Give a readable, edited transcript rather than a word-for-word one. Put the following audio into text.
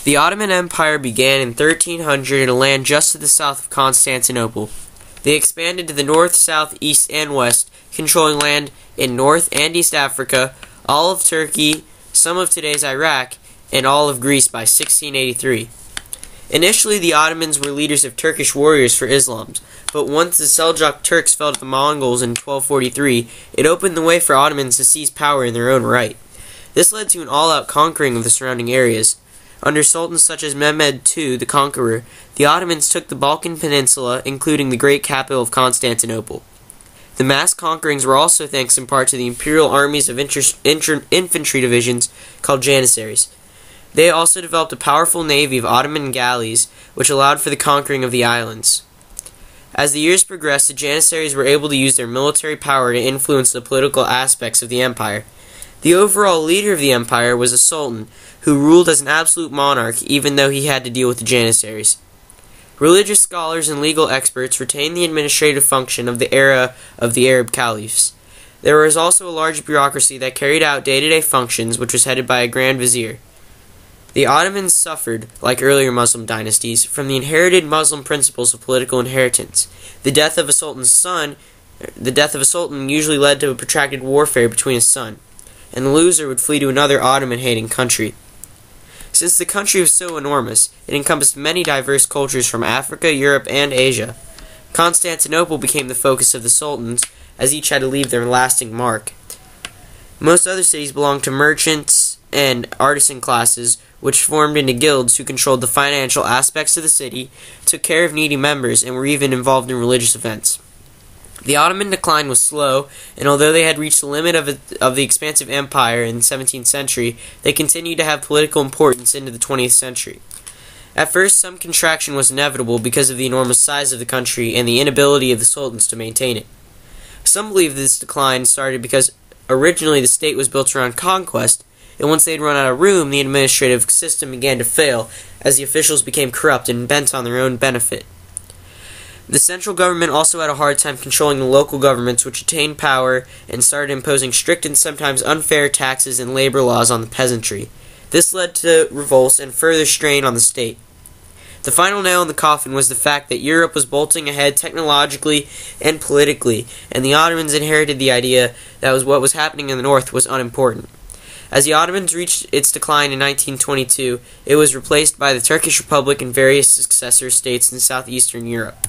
The Ottoman Empire began in 1300 in a land just to the south of Constantinople. They expanded to the north, south, east, and west, controlling land in North and East Africa, all of Turkey, some of today's Iraq, and all of Greece by 1683. Initially, the Ottomans were leaders of Turkish warriors for Islam, but once the Seljuk Turks fell to the Mongols in 1243, it opened the way for Ottomans to seize power in their own right. This led to an all-out conquering of the surrounding areas. Under sultans such as Mehmed II the Conqueror, the Ottomans took the Balkan Peninsula, including the great capital of Constantinople. The mass conquerings were also thanks in part to the imperial armies of infantry divisions called Janissaries. They also developed a powerful navy of Ottoman galleys, which allowed for the conquering of the islands. As the years progressed, the Janissaries were able to use their military power to influence the political aspects of the empire. The overall leader of the empire was a sultan, who ruled as an absolute monarch even though he had to deal with the Janissaries. Religious scholars and legal experts retained the administrative function of the era of the Arab caliphs. There was also a large bureaucracy that carried out day-to-day functions, which was headed by a grand vizier. The Ottomans suffered, like earlier Muslim dynasties, from the inherited Muslim principles of political inheritance. The death of a sultan usually led to a protracted warfare between his son, and the loser would flee to another Ottoman-hating country. Since the country was so enormous, it encompassed many diverse cultures from Africa, Europe, and Asia. Constantinople became the focus of the sultans, as each had to leave their lasting mark. Most other cities belonged to merchants and artisan classes, which formed into guilds who controlled the financial aspects of the city, took care of needy members, and were even involved in religious events. The Ottoman decline was slow, and although they had reached the limit of the expansive empire in the 17th century, they continued to have political importance into the 20th century. At first, some contraction was inevitable because of the enormous size of the country and the inability of the sultans to maintain it. Some believe this decline started because originally the state was built around conquest, and once they had run out of room, the administrative system began to fail as the officials became corrupt and bent on their own benefit. The central government also had a hard time controlling the local governments, which attained power and started imposing strict and sometimes unfair taxes and labor laws on the peasantry. This led to revolts and further strain on the state. The final nail in the coffin was the fact that Europe was bolting ahead technologically and politically, and the Ottomans inherited the idea that what was happening in the north was unimportant. As the Ottomans reached its decline in 1922, it was replaced by the Turkish Republic and various successor states in southeastern Europe.